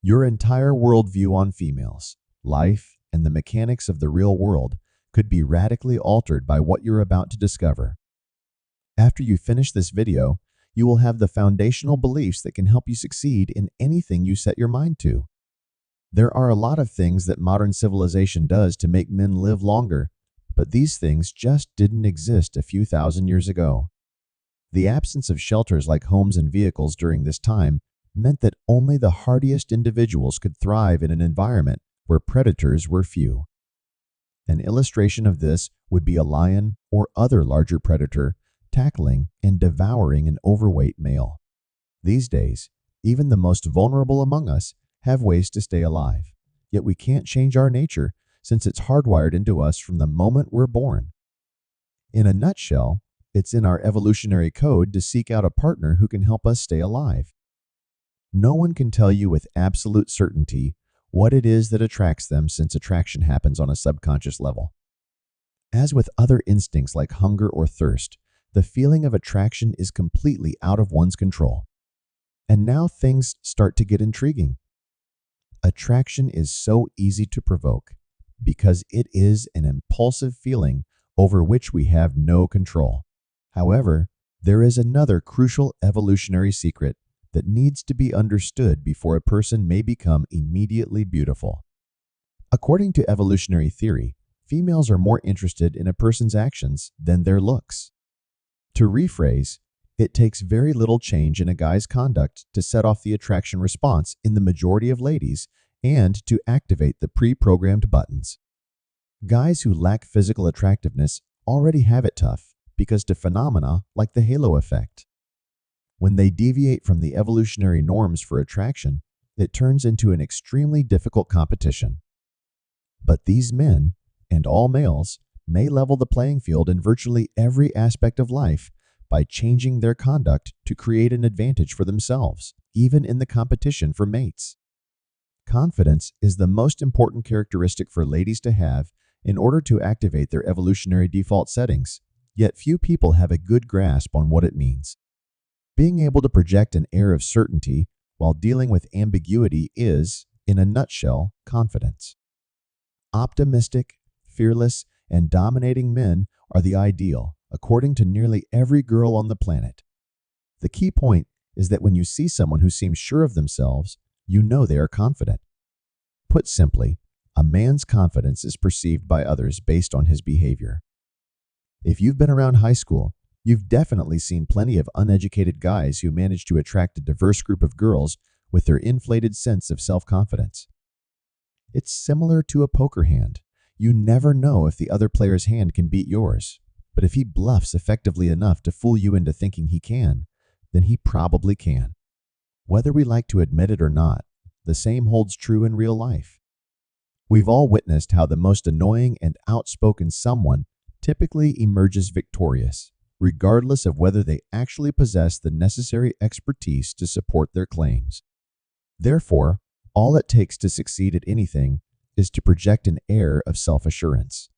Your entire worldview on females, life, and the mechanics of the real world could be radically altered by what you're about to discover. After you finish this video, you will have the foundational beliefs that can help you succeed in anything you set your mind to. There are a lot of things that modern civilization does to make men live longer, but these things just didn't exist a few thousand years ago. The absence of shelters like homes and vehicles during this time meant that only the hardiest individuals could thrive in an environment where predators were few. An illustration of this would be a lion or other larger predator tackling and devouring an overweight male. These days, even the most vulnerable among us have ways to stay alive, yet we can't change our nature since it's hardwired into us from the moment we're born. In a nutshell, it's in our evolutionary code to seek out a partner who can help us stay alive. No one can tell you with absolute certainty what it is that attracts them, since attraction happens on a subconscious level. As with other instincts like hunger or thirst, the feeling of attraction is completely out of one's control. And now things start to get intriguing. Attraction is so easy to provoke because it is an impulsive feeling over which we have no control. However, there is another crucial evolutionary secret that needs to be understood before a person may become immediately beautiful. According to evolutionary theory, females are more interested in a person's actions than their looks. To rephrase, it takes very little change in a guy's conduct to set off the attraction response in the majority of ladies and to activate the pre-programmed buttons. Guys who lack physical attractiveness already have it tough because of phenomena like the halo effect. When they deviate from the evolutionary norms for attraction, it turns into an extremely difficult competition. But these men, and all males, may level the playing field in virtually every aspect of life by changing their conduct to create an advantage for themselves, even in the competition for mates. Confidence is the most important characteristic for ladies to have in order to activate their evolutionary default settings, yet few people have a good grasp on what it means. Being able to project an air of certainty while dealing with ambiguity is, in a nutshell, confidence. Optimistic, fearless, and dominating men are the ideal, according to nearly every girl on the planet. The key point is that when you see someone who seems sure of themselves, you know they are confident. Put simply, a man's confidence is perceived by others based on his behavior. If you've been around high school, you've definitely seen plenty of uneducated guys who manage to attract a diverse group of girls with their inflated sense of self-confidence. It's similar to a poker hand. You never know if the other player's hand can beat yours, but if he bluffs effectively enough to fool you into thinking he can, then he probably can. Whether we like to admit it or not, the same holds true in real life. We've all witnessed how the most annoying and outspoken someone typically emerges victorious, regardless of whether they actually possess the necessary expertise to support their claims. Therefore, all it takes to succeed at anything is to project an air of self-assurance.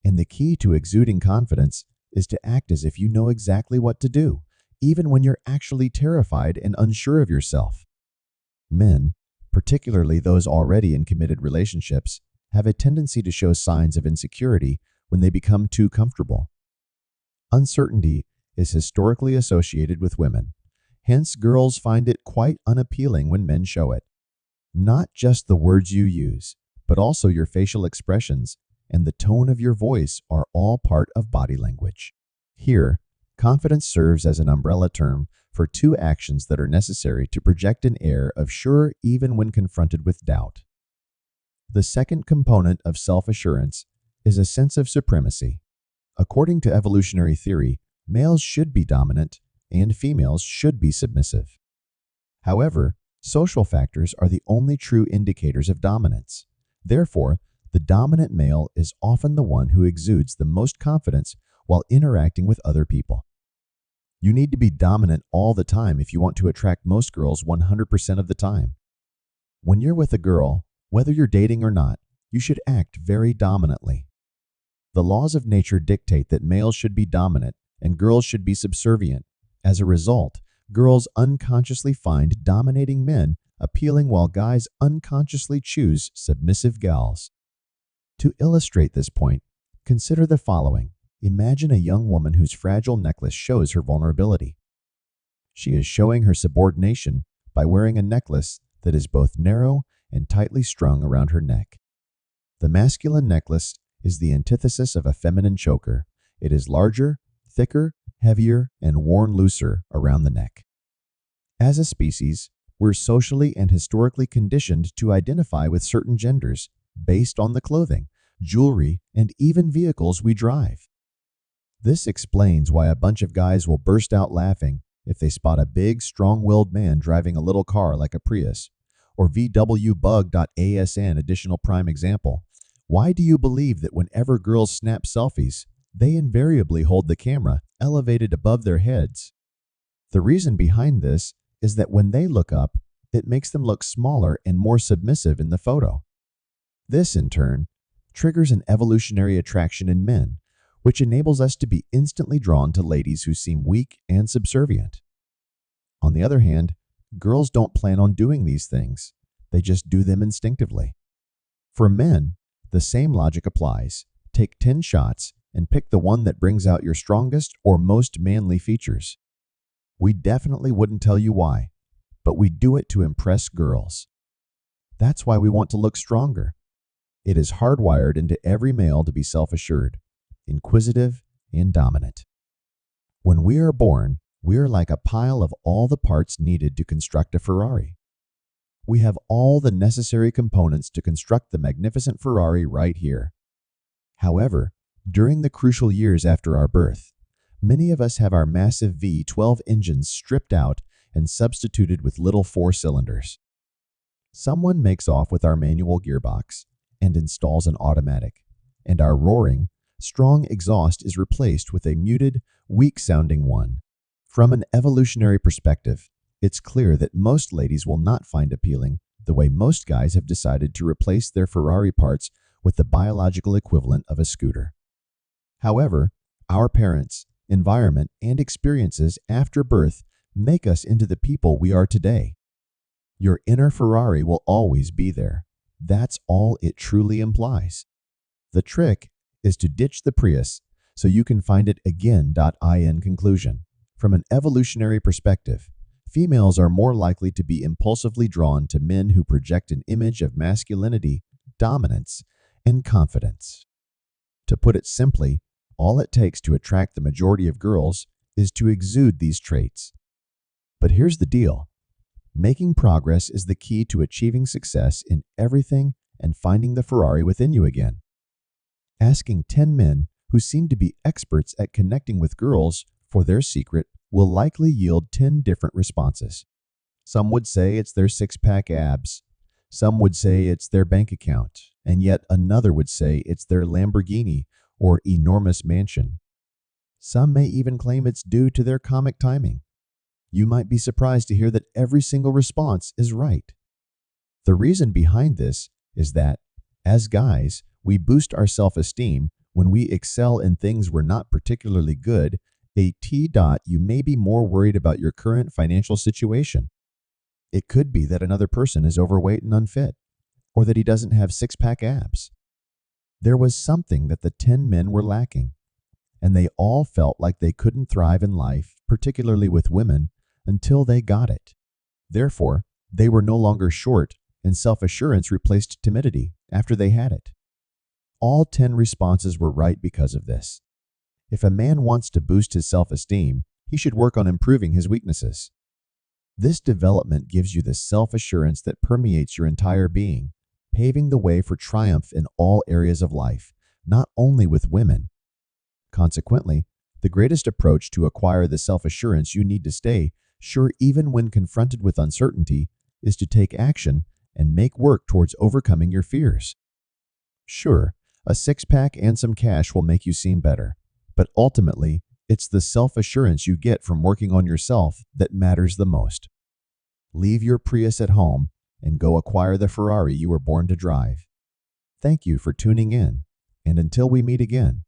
And the key to exuding confidence is to act as if you know exactly what to do, even when you're actually terrified and unsure of yourself. Men, particularly those already in committed relationships, have a tendency to show signs of insecurity when they become too comfortable. Uncertainty is historically associated with women. Hence, girls find it quite unappealing when men show it. Not just the words you use, but also your facial expressions and the tone of your voice are all part of body language. Here, confidence serves as an umbrella term for two actions that are necessary to project an air of sure even when confronted with doubt. The second component of self-assurance is a sense of supremacy. According to evolutionary theory, males should be dominant and females should be submissive. However, social factors are the only true indicators of dominance. Therefore, the dominant male is often the one who exudes the most confidence while interacting with other people. You need to be dominant all the time if you want to attract most girls 100% of the time. When you're with a girl, whether you're dating or not, you should act very dominantly. The laws of nature dictate that males should be dominant and girls should be subservient. As a result, girls unconsciously find dominating men appealing while guys unconsciously choose submissive gals. To illustrate this point, consider the following. Imagine a young woman whose fragile necklace shows her vulnerability. She is showing her subordination by wearing a necklace that is both narrow and tightly strung around her neck. The masculine necklace is the antithesis of a feminine choker. It is larger, thicker, heavier, and worn looser around the neck. As a species, we're socially and historically conditioned to identify with certain genders based on the clothing, jewelry, and even vehicles we drive. This explains why a bunch of guys will burst out laughing if they spot a big, strong-willed man driving a little car like a Prius, or VW Bug.asn additional prime example. Why do you believe that whenever girls snap selfies, they invariably hold the camera elevated above their heads? The reason behind this is that when they look up, it makes them look smaller and more submissive in the photo. This, in turn, triggers an evolutionary attraction in men, which enables us to be instantly drawn to ladies who seem weak and subservient. On the other hand, girls don't plan on doing these things. They just do them instinctively. For men, the same logic applies. Take 10 shots and pick the one that brings out your strongest or most manly features. We definitely wouldn't tell you why, but we do it to impress girls. That's why we want to look stronger. It is hardwired into every male to be self-assured, inquisitive, and dominant. When we are born, we are like a pile of all the parts needed to construct a Ferrari. We have all the necessary components to construct the magnificent Ferrari right here. However, during the crucial years after our birth, many of us have our massive V12 engines stripped out and substituted with little 4 cylinders. Someone makes off with our manual gearbox and installs an automatic, and our roaring, strong exhaust is replaced with a muted, weak-sounding one. From an evolutionary perspective, it's clear that most ladies will not find appealing the way most guys have decided to replace their Ferrari parts with the biological equivalent of a scooter. However, our parents, environment, and experiences after birth make us into the people we are today. Your inner Ferrari will always be there. That's all it truly implies. The trick is to ditch the Prius so you can find it again. In conclusion, from an evolutionary perspective, females are more likely to be impulsively drawn to men who project an image of masculinity, dominance, and confidence. To put it simply, all it takes to attract the majority of girls is to exude these traits. But here's the deal. Making progress is the key to achieving success in everything and finding the Ferrari within you again. Asking 10 men who seem to be experts at connecting with girls for their secret will likely yield 10 different responses. Some would say it's their six-pack abs. Some would say it's their bank account. And yet another would say it's their Lamborghini or enormous mansion. Some may even claim it's due to their comic timing. You might be surprised to hear that every single response is right. The reason behind this is that, as guys, we boost our self-esteem when we excel in things we're not particularly good. You may be more worried about your current financial situation. It could be that another person is overweight and unfit, or that he doesn't have six-pack abs. There was something that the 10 men were lacking, and they all felt like they couldn't thrive in life, particularly with women, until they got it. Therefore, they were no longer short, and self-assurance replaced timidity after they had it. All 10 responses were right because of this. If a man wants to boost his self-esteem, he should work on improving his weaknesses. This development gives you the self-assurance that permeates your entire being, paving the way for triumph in all areas of life, not only with women. Consequently, the greatest approach to acquire the self-assurance you need to stay sure even when confronted with uncertainty is to take action and make work towards overcoming your fears. Sure, a six-pack and some cash will make you seem better, but ultimately, it's the self-assurance you get from working on yourself that matters the most. Leave your Prius at home and go acquire the Ferrari you were born to drive. Thank you for tuning in, and until we meet again,